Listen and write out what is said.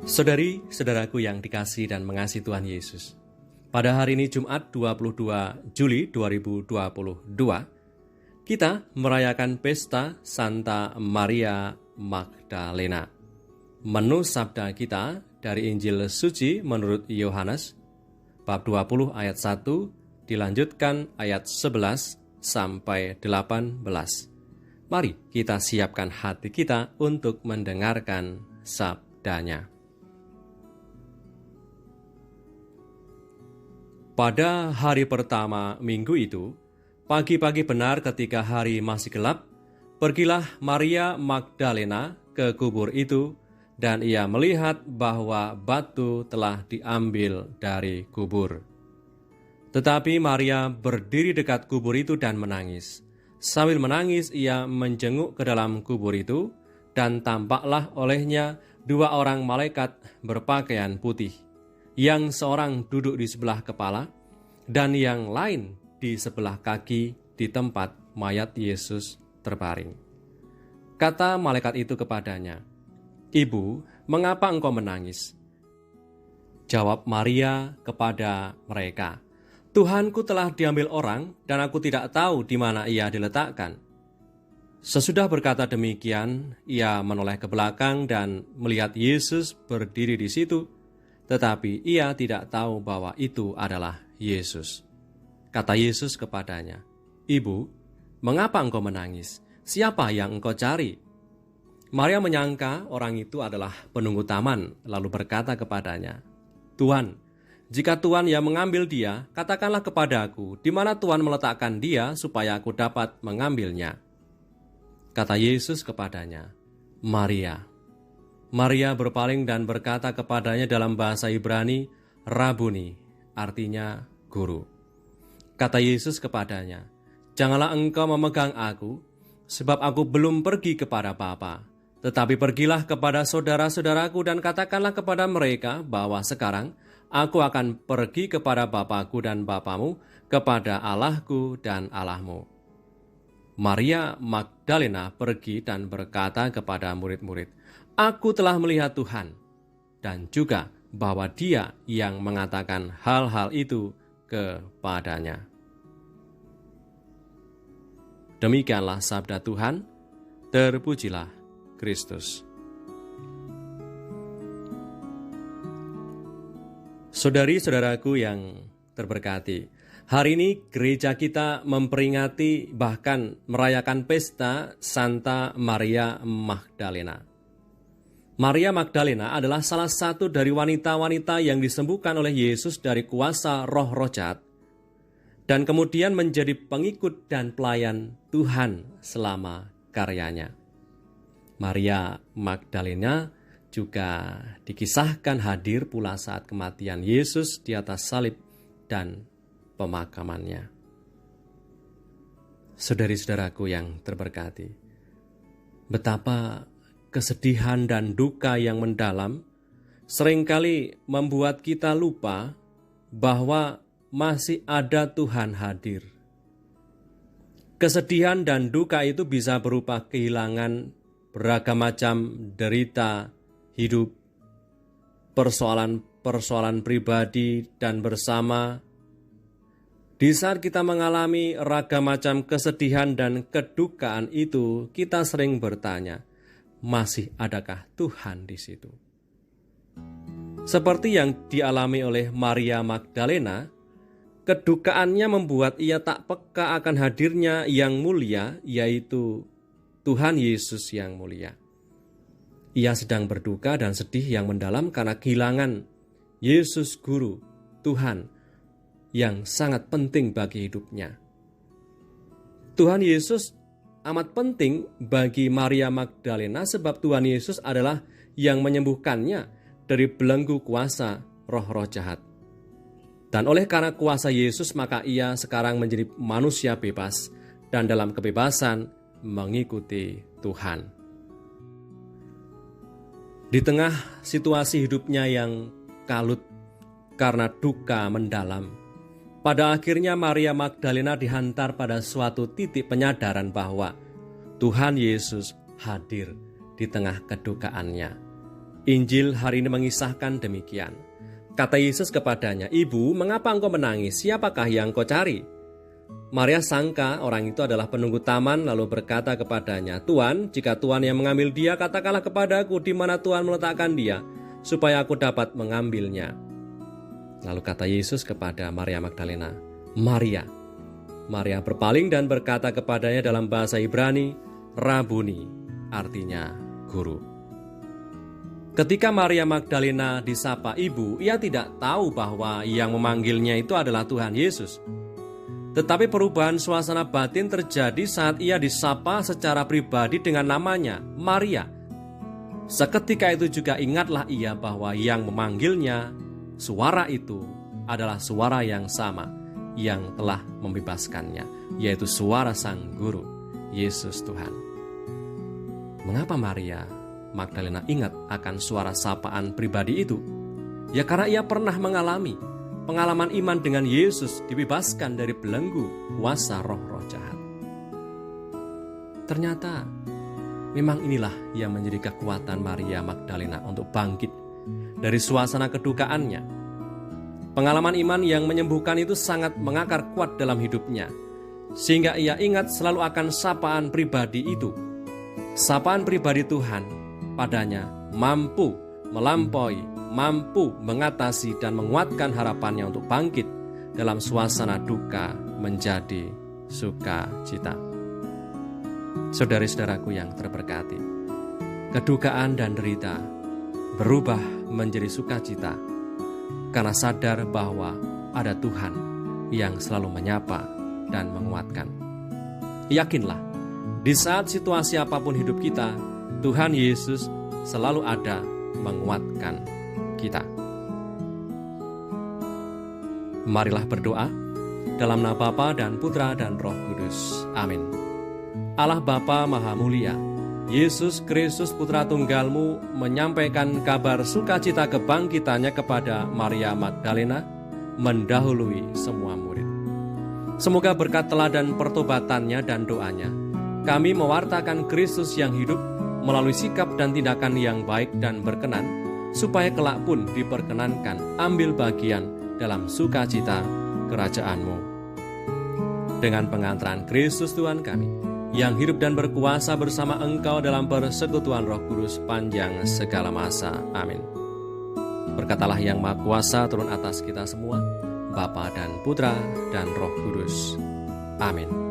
Saudari-saudaraku yang dikasihi dan mengasihi Tuhan Yesus, pada hari ini Jumat 22 Juli 2022, kita merayakan pesta Santa Maria Magdalena. Menu sabda kita dari Injil Suci menurut Yohanes, bab 20 ayat 1, dilanjutkan ayat 11 sampai 18. Mari kita siapkan hati kita untuk mendengarkan sabdanya. Pada hari pertama minggu itu, pagi-pagi benar ketika hari masih gelap, pergilah Maria Magdalena ke kubur itu, dan ia melihat bahwa batu telah diambil dari kubur. Tetapi Maria berdiri dekat kubur itu dan menangis. Sambil menangis, ia menjenguk ke dalam kubur itu, dan tampaklah olehnya dua orang malaikat berpakaian putih, yang seorang duduk di sebelah kepala, dan yang lain di sebelah kaki di tempat mayat Yesus terbaring. Kata malaikat itu kepadanya, "Ibu, mengapa engkau menangis?" Jawab Maria kepada mereka, "Tuhanku telah diambil orang, dan aku tidak tahu di mana ia diletakkan." Sesudah berkata demikian, ia menoleh ke belakang dan melihat Yesus berdiri di situ, tetapi ia tidak tahu bahwa itu adalah Yesus. Kata Yesus kepadanya, "Ibu, mengapa engkau menangis? Siapa yang engkau cari?" Maria menyangka orang itu adalah penunggu taman, lalu berkata kepadanya, "Tuhan, jika Tuhan yang mengambil dia, katakanlah kepadaku, di mana Tuhan meletakkan dia supaya aku dapat mengambilnya." Kata Yesus kepadanya, "Maria." Maria berpaling dan berkata kepadanya dalam bahasa Ibrani, "Rabuni," artinya guru. Kata Yesus kepadanya, "Janganlah engkau memegang aku, sebab aku belum pergi kepada Bapa. Tetapi pergilah kepada saudara-saudaraku dan katakanlah kepada mereka bahwa sekarang aku akan pergi kepada Bapakku dan Bapamu, kepada Allahku dan Allahmu." Maria Magdalena pergi dan berkata kepada murid-murid, "Aku telah melihat Tuhan," dan juga bahwa Dia yang mengatakan hal-hal itu kepadanya. Demikianlah sabda Tuhan, terpujilah Kristus. Saudari-saudaraku yang terberkati, hari ini gereja kita memperingati bahkan merayakan pesta Santa Maria Magdalena. Maria Magdalena adalah salah satu dari wanita-wanita yang disembuhkan oleh Yesus dari kuasa roh-roh jahat, dan kemudian menjadi pengikut dan pelayan Tuhan selama karyanya. Maria Magdalena juga dikisahkan hadir pula saat kematian Yesus di atas salib dan pemakamannya. Saudari-saudaraku yang terberkati, betapa kesedihan dan duka yang mendalam seringkali membuat kita lupa bahwa masih ada Tuhan hadir. Kesedihan dan duka itu bisa berupa kehilangan beragam macam derita hidup, persoalan-persoalan pribadi dan bersama. Di saat kita mengalami ragam macam kesedihan dan kedukaan itu, kita sering bertanya, masih adakah Tuhan di situ? Seperti yang dialami oleh Maria Magdalena, kedukaannya membuat ia tak peka akan hadirnya yang mulia, yaitu Tuhan Yesus yang mulia. Ia sedang berduka dan sedih yang mendalam karena kehilangan Yesus Guru, Tuhan, yang sangat penting bagi hidupnya. Tuhan Yesus amat penting bagi Maria Magdalena sebab Tuhan Yesus adalah yang menyembuhkannya dari belenggu kuasa roh-roh jahat. Dan oleh karena kuasa Yesus, maka ia sekarang menjadi manusia bebas dan dalam kebebasan mengikuti Tuhan. Di tengah situasi hidupnya yang kalut karena duka mendalam, pada akhirnya Maria Magdalena dihantar pada suatu titik penyadaran bahwa Tuhan Yesus hadir di tengah kedukaannya. Injil hari ini mengisahkan demikian. Kata Yesus kepadanya, "Ibu, mengapa engkau menangis? Siapakah yang kau cari?" Maria sangka orang itu adalah penunggu taman, lalu berkata kepadanya, "Tuan, jika Tuan yang mengambil dia, katakanlah kepadaku di mana Tuan meletakkan dia, supaya aku dapat mengambilnya." Lalu kata Yesus kepada Maria Magdalena, "Maria." Maria berpaling dan berkata kepadanya dalam bahasa Ibrani, "Rabuni," artinya guru. Ketika Maria Magdalena disapa ibu, ia tidak tahu bahwa yang memanggilnya itu adalah Tuhan Yesus. Tetapi perubahan suasana batin terjadi saat ia disapa secara pribadi dengan namanya, Maria. Seketika itu juga ingatlah ia bahwa yang memanggilnya, suara itu adalah suara yang sama yang telah membebaskannya, yaitu suara Sang Guru, Yesus Tuhan. Mengapa Maria Magdalena ingat akan suara sapaan pribadi itu? Ya karena ia pernah mengalami pengalaman iman dengan Yesus, dibebaskan dari belenggu kuasa roh-roh jahat. Ternyata memang inilah yang menjadi kekuatan Maria Magdalena untuk bangkit dari suasana kedukaannya. Pengalaman iman yang menyembuhkan itu sangat mengakar kuat dalam hidupnya, sehingga ia ingat selalu akan sapaan pribadi itu. Sapaan pribadi Tuhan padanya mampu melampaui, mampu mengatasi dan menguatkan harapannya untuk bangkit dalam suasana duka menjadi sukacita. Saudari-saudaraku yang terberkati, kedukaan dan derita berubah menjadi sukacita karena sadar bahwa ada Tuhan yang selalu menyapa dan menguatkan. Yakinlah, di saat situasi apapun hidup kita, Tuhan Yesus selalu ada menguatkan kita. Marilah berdoa dalam nama Bapa dan Putra dan Roh Kudus. Amin. Allah Bapa Maha Mulia, Yesus Kristus Putra Tunggal-Mu menyampaikan kabar sukacita kebangkitannya kepada Maria Magdalena mendahului semua murid. Semoga berkat teladan pertobatannya dan doanya, kami mewartakan Kristus yang hidup melalui sikap dan tindakan yang baik dan berkenan, supaya kelak pun diperkenankan ambil bagian dalam sukacita kerajaan-Mu. Dengan pengantaran Kristus Tuhan kami, yang hidup dan berkuasa bersama Engkau dalam persekutuan Roh Kudus panjang segala masa. Amin. Berkatalah yang Maha Kuasa turun atas kita semua, Bapa dan Putra dan Roh Kudus. Amin.